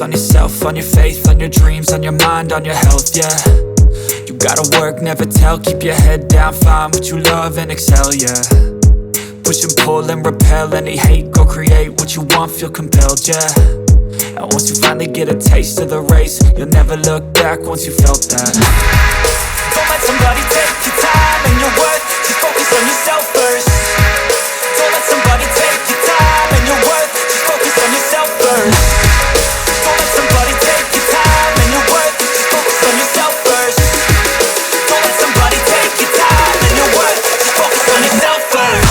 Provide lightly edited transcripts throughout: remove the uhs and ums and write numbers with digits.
focus on yourself, on your faith, on your dreams, on your mind, on your health, yeah. You gotta work, never tell, keep your head down, find what you love and excel, yeah. Push and pull and repel any hate, go create what you want, feel compelled, yeah. And once you finally get a taste of the race, you'll never look back once you felt that. Don't let somebody take your time and your worth, just focus on yourself first. Don't let somebody take your time and your worth, just focus on yourself first. Don't let somebody take your time and your worth, just focus on yourself first. Don't let somebody take your time and your worth, just focus on yourself first.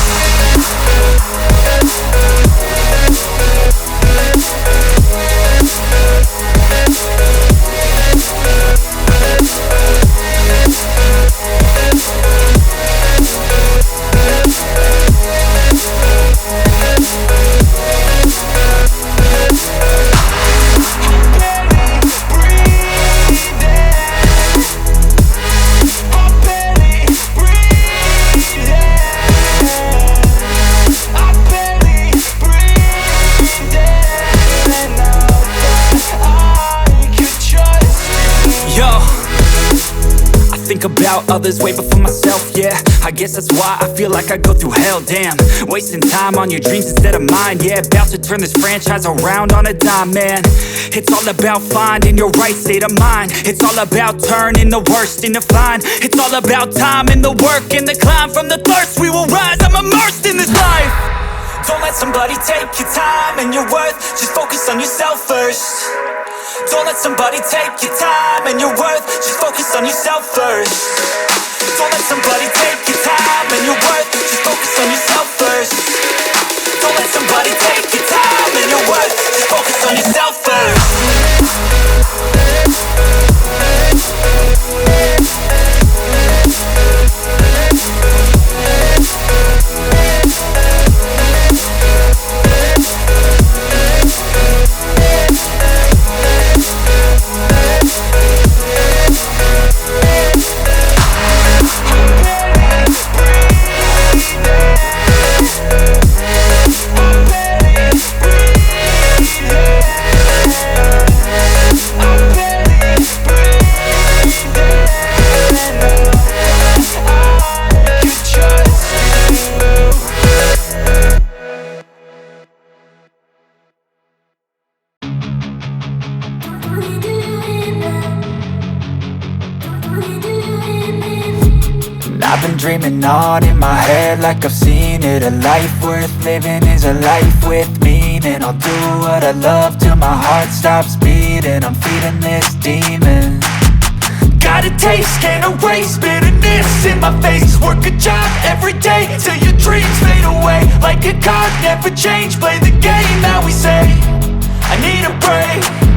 About others way before myself, yeah. I guess that's why I feel like I go through hell, damn. Wasting time on your dreams instead of mine, yeah. About to turn this franchise around on a dime, man. It's all about finding your right state of mind. It's all about turning the worst into fine. It's all about time and the work and the climb. From the thirst we will rise, I'm immersed in this life. Don't let somebody take your time and your worth, just focus on yourself first. Don't let somebody take your time and your worth, just focus on yourself first. Don't let somebody take your time and your worth, just focus on yourself first. Don't let somebody take your time and your worth, just focus on yourself first. I've been dreaming on in my head like I've seen it. A life worth living is a life with meaning. I'll do what I love till my heart stops beating. I'm feeding this demon. Got a taste, can't erase bitterness in my face. Work a job every day till your dreams fade away. Like a card, never change, play the game that we say. I need a break.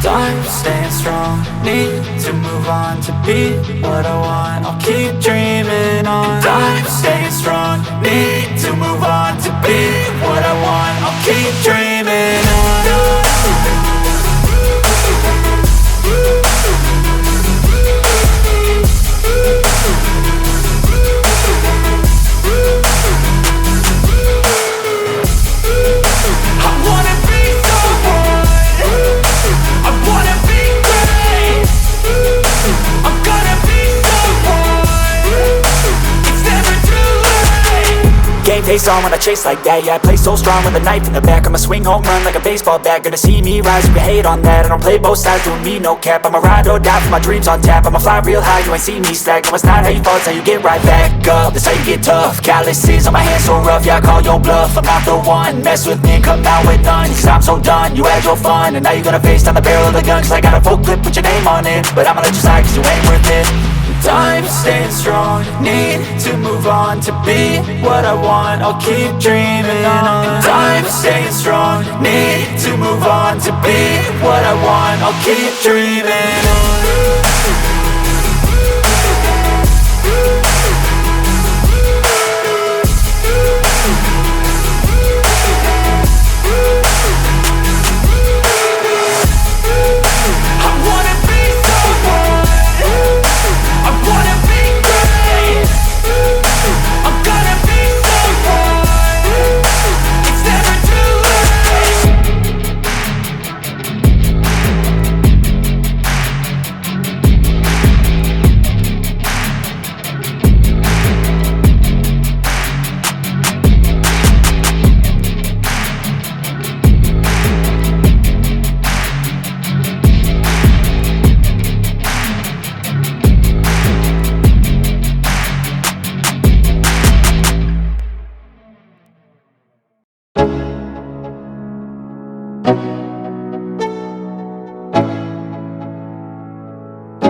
I'm staying strong, need to move on to be what I want. I'll keep dreaming on. I'm staying strong, need to move on to be what I want. I'll keep dreaming on. Face on when I chase like that, yeah, I play so strong with a knife in the back. I'ma swing home run like a baseball bat. Gonna see me rise, you can hate on that. I don't play both sides, doing me no cap. I'ma ride or die for my dreams on tap. I'ma fly real high, you ain't see me slack. No, it's not how you fall, it's how you get right back up. That's how you get tough. Calluses on my hands so rough, yeah, I call your bluff. I'm not the one, mess with me and come out with none. Cause I'm so done, you had your fun. And now you're gonna face down the barrel of the gun. Cause I got a full clip, put your name on it. But I'ma let you slide cause you ain't worth it. I'm staying strong, need to move on to be what I want. I'll keep dreaming on. I'm staying strong, need to move on to be what I want. I'll keep dreaming on.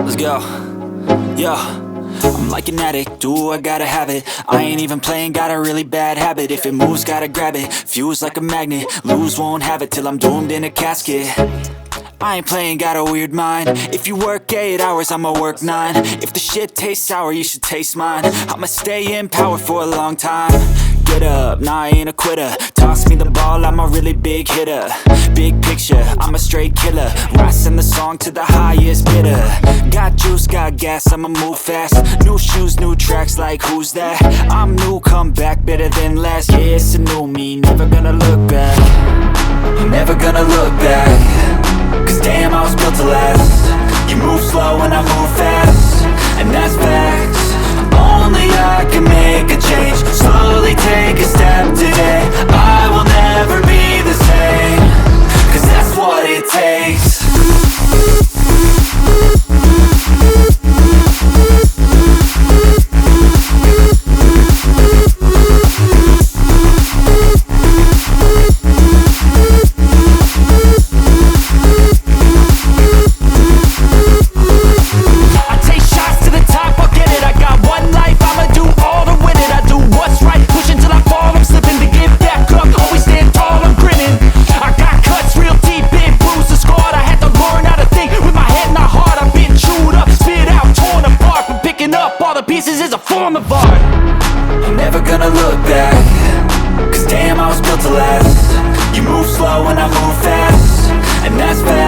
Let's go. Yo, I'm like an addict, ooh, I gotta have it. I ain't even playing, got a really bad habit. If it moves, gotta grab it, fuse like a magnet. Lose, won't have it till I'm doomed in a casket. I ain't playing, got a weird mind. If you work 8 hours, I'ma work 9. If the shit tastes sour, you should taste mine. I'ma stay in power for a long time. Get up, nah, I ain't a quitter. Toss me the ball, I'm a really big hitter. Big picture, I'm a straight killer. Rising the song to the highest bidder. Got juice, got gas, I'ma move fast. New shoes, new tracks, like who's that? I'm new, come back, better than last. Yeah, it's a new me, never gonna look back. I'm never gonna look back. Cause damn, I was built to last. You move slow and I move fast, and that's facts. Only I can make a change. Slowly take a step today. I will never be the same. Cause that's what it takes. Pieces is a form of art. I'm never gonna look back. Cause damn, I was built to last. You move slow and I move fast, and that's fast.